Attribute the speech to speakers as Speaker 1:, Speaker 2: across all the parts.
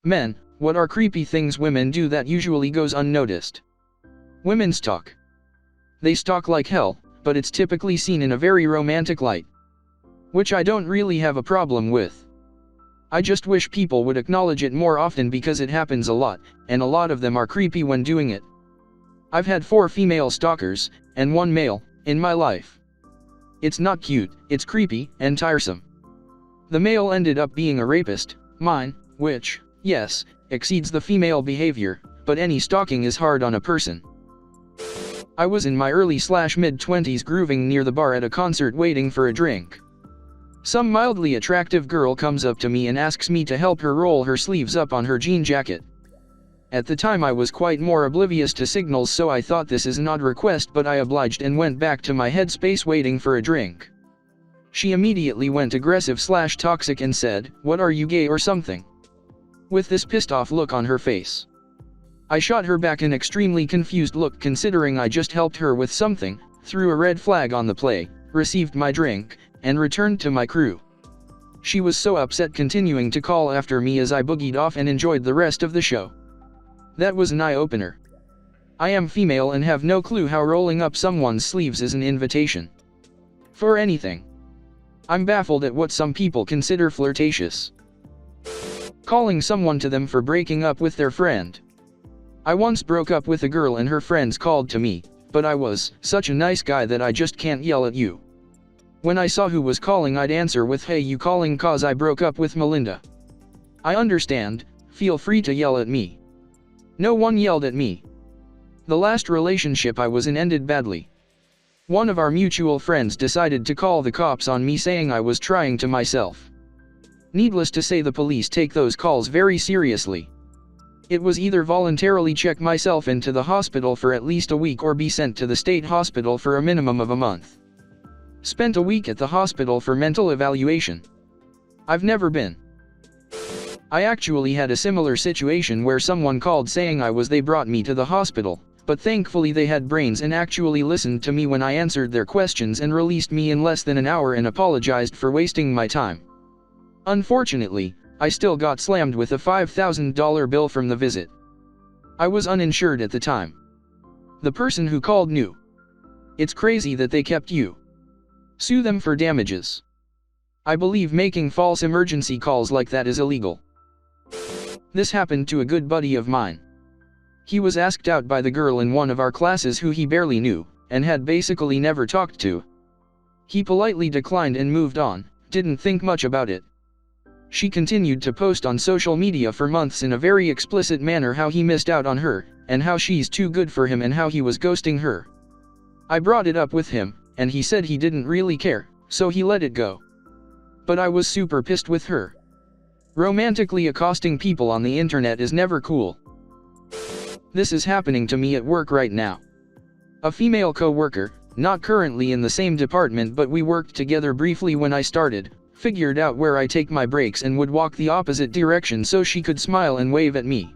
Speaker 1: Men, what are creepy things women do that usually goes unnoticed? Women stalk. They stalk like hell, but it's typically seen in a very romantic light. Which I don't really have a problem with. I just wish people would acknowledge it more often because it happens a lot, and a lot of them are creepy when doing it. I've had 4 female stalkers, and 1 male, in my life. It's not cute, it's creepy, and tiresome. The male ended up being a rapist, mine, which, yes, exceeds the female behavior, but any stalking is hard on a person. I was in my early/mid-20s grooving near the bar at a concert waiting for a drink. Some mildly attractive girl comes up to me and asks me to help her roll her sleeves up on her jean jacket. At the time I was quite more oblivious to signals, so I thought this is an odd request, but I obliged and went back to my headspace waiting for a drink. She immediately went aggressive/toxic and said, "What are you, gay or something?" with this pissed off look on her face. I shot her back an extremely confused look considering I just helped her with something, threw a red flag on the play, received my drink, and returned to my crew. She was so upset, continuing to call after me as I boogied off and enjoyed the rest of the show. That was an eye-opener. I am female and have no clue how rolling up someone's sleeves is an invitation for anything. I'm baffled at what some people consider flirtatious. Calling someone to them for breaking up with their friend. I once broke up with a girl and her friends called to me, but I was such a nice guy that I just can't yell at you. When I saw who was calling, I'd answer with, "Hey, you calling cause I broke up with Melinda?" I understand, feel free to yell at me. No one yelled at me. The last relationship I was in ended badly. One of our mutual friends decided to call the cops on me, saying I was trying to myself. Needless to say, the police take those calls very seriously. It was either voluntarily check myself into the hospital for at least a week or be sent to the state hospital for a minimum of a month. Spent a week at the hospital for mental evaluation. I've never been. I actually had a similar situation where someone called saying they brought me to the hospital, but thankfully they had brains and actually listened to me when I answered their questions and released me in less than an hour and apologized for wasting my time. Unfortunately, I still got slammed with a $5,000 bill from the visit. I was uninsured at the time. The person who called knew. It's crazy that they kept you. Sue them for damages. I believe making false emergency calls like that is illegal. This happened to a good buddy of mine. He was asked out by the girl in one of our classes who he barely knew, and had basically never talked to. He politely declined and moved on, didn't think much about it. She continued to post on social media for months in a very explicit manner how he missed out on her, and how she's too good for him and how he was ghosting her. I brought it up with him, and he said he didn't really care, so he let it go. But I was super pissed with her. Romantically accosting people on the internet is never cool. This is happening to me at work right now. A female co-worker, not currently in the same department but we worked together briefly when I started, figured out where I take my breaks and would walk the opposite direction so she could smile and wave at me.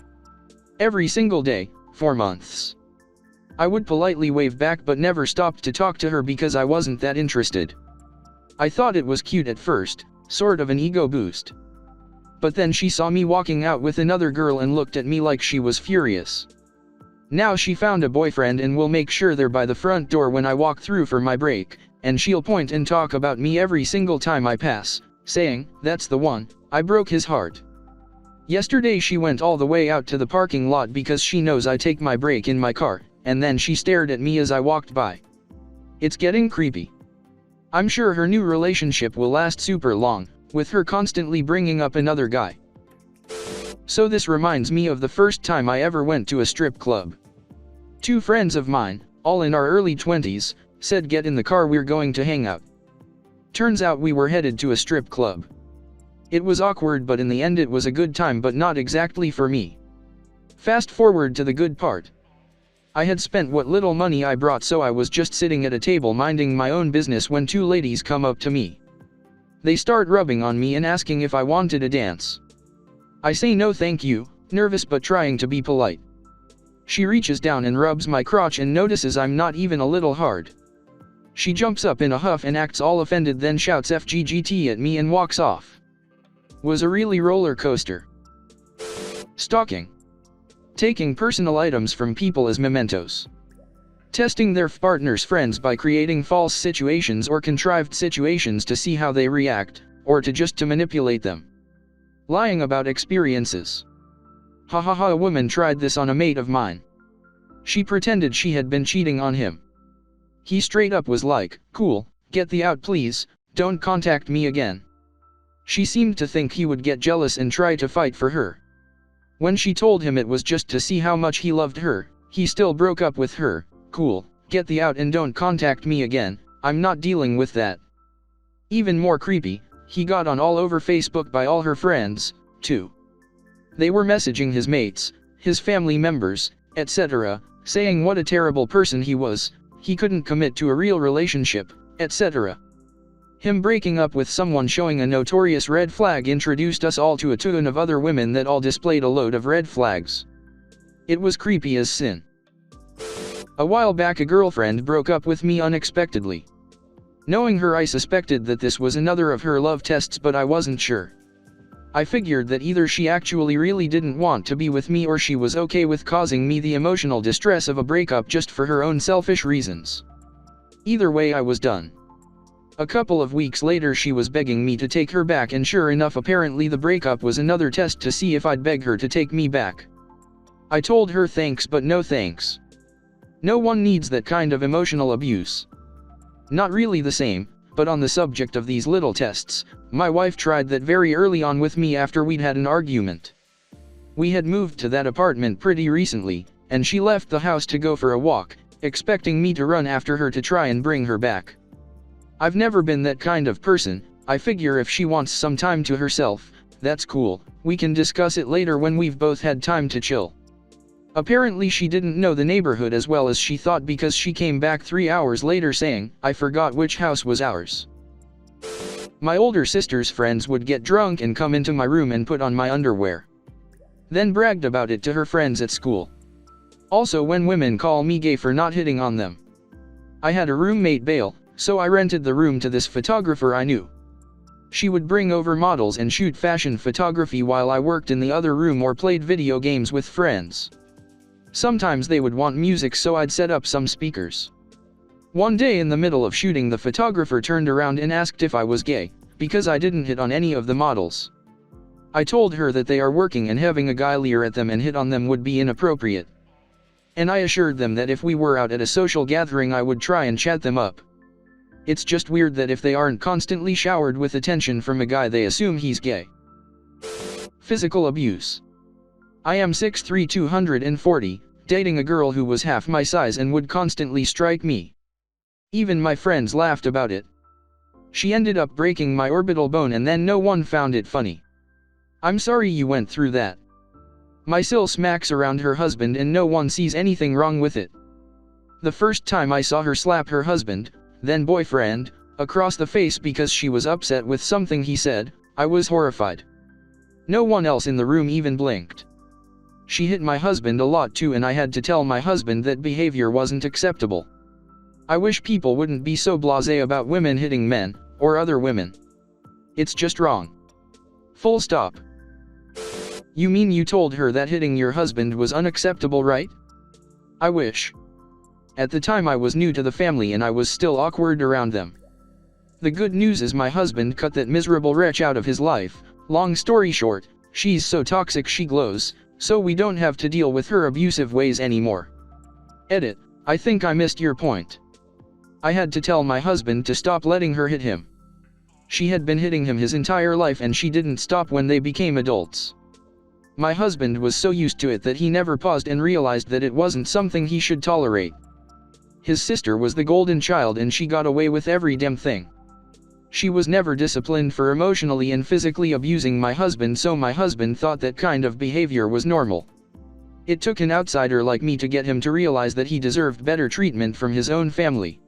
Speaker 1: Every single day, for months. I would politely wave back but never stopped to talk to her because I wasn't that interested. I thought it was cute at first, sort of an ego boost. But then she saw me walking out with another girl and looked at me like she was furious. Now she found a boyfriend and will make sure they're by the front door when I walk through for my break, and she'll point and talk about me every single time I pass, saying, "That's the one, I broke his heart." Yesterday she went all the way out to the parking lot because she knows I take my break in my car, and then she stared at me as I walked by. It's getting creepy. I'm sure her new relationship will last super long, with her constantly bringing up another guy. So this reminds me of the first time I ever went to a strip club. 2 friends of mine, all in our early 20s, said get in the car, we're going to hang out. Turns out we were headed to a strip club. It was awkward but in the end it was a good time, but not exactly for me. Fast forward to the good part. I had spent what little money I brought, so I was just sitting at a table minding my own business when 2 ladies come up to me. They start rubbing on me and asking if I wanted a dance. I say no thank you, nervous but trying to be polite. She reaches down and rubs my crotch and notices I'm not even a little hard. She jumps up in a huff and acts all offended, then shouts FGGT at me and walks off. Was a really roller coaster. Stalking. Taking personal items from people as mementos. Testing their partner's friends by creating false situations or contrived situations to see how they react, or to manipulate them. Lying about experiences. A woman tried this on a mate of mine. She pretended she had been cheating on him. He straight up was like, "Cool, get the out please, don't contact me again." She seemed to think he would get jealous and try to fight for her. When she told him it was just to see how much he loved her, he still broke up with her. "Cool, get the out and don't contact me again, I'm not dealing with that." Even more creepy, he got on all over Facebook by all her friends, too. They were messaging his mates, his family members, etc., saying what a terrible person he was, he couldn't commit to a real relationship, etc. Him breaking up with someone showing a notorious red flag introduced us all to a ton of other women that all displayed a load of red flags. It was creepy as sin. A while back a girlfriend broke up with me unexpectedly. Knowing her, I suspected that this was another of her love tests, but I wasn't sure. I figured that either she actually really didn't want to be with me or she was okay with causing me the emotional distress of a breakup just for her own selfish reasons. Either way, I was done. A couple of weeks later she was begging me to take her back, and sure enough, apparently the breakup was another test to see if I'd beg her to take me back. I told her thanks but no thanks. No one needs that kind of emotional abuse. Not really the same, but on the subject of these little tests, my wife tried that very early on with me after we'd had an argument. We had moved to that apartment pretty recently, and she left the house to go for a walk, expecting me to run after her to try and bring her back. I've never been that kind of person. I figure if she wants some time to herself, that's cool, we can discuss it later when we've both had time to chill. Apparently she didn't know the neighborhood as well as she thought, because she came back 3 hours later saying, "I forgot which house was ours." My older sister's friends would get drunk and come into my room and put on my underwear. Then bragged about it to her friends at school. Also, when women call me gay for not hitting on them. I had a roommate bail, so I rented the room to this photographer I knew. She would bring over models and shoot fashion photography while I worked in the other room or played video games with friends. Sometimes they would want music, so I'd set up some speakers. One day in the middle of shooting, the photographer turned around and asked if I was gay, because I didn't hit on any of the models. I told her that they are working and having a guy leer at them and hit on them would be inappropriate. And I assured them that if we were out at a social gathering I would try and chat them up. It's just weird that if they aren't constantly showered with attention from a guy they assume he's gay. Physical abuse. I am 6'3", 240, dating a girl who was half my size and would constantly strike me. Even my friends laughed about it. She ended up breaking my orbital bone and then no one found it funny. I'm sorry you went through that. My sill smacks around her husband and no one sees anything wrong with it. The first time I saw her slap her husband, then boyfriend, across the face because she was upset with something he said, I was horrified. No one else in the room even blinked. She hit my husband a lot too, and I had to tell my husband that behavior wasn't acceptable. I wish people wouldn't be so blasé about women hitting men, or other women. It's just wrong. Full stop. You mean you told her that hitting your husband was unacceptable, right? I wish. At the time I was new to the family and I was still awkward around them. The good news is my husband cut that miserable wretch out of his life. Long story short, she's so toxic she glows, so we don't have to deal with her abusive ways anymore. Edit. I think I missed your point. I had to tell my husband to stop letting her hit him. She had been hitting him his entire life and she didn't stop when they became adults. My husband was so used to it that he never paused and realized that it wasn't something he should tolerate. His sister was the golden child and she got away with every damn thing. She was never disciplined for emotionally and physically abusing my husband, so my husband thought that kind of behavior was normal. It took an outsider like me to get him to realize that he deserved better treatment from his own family.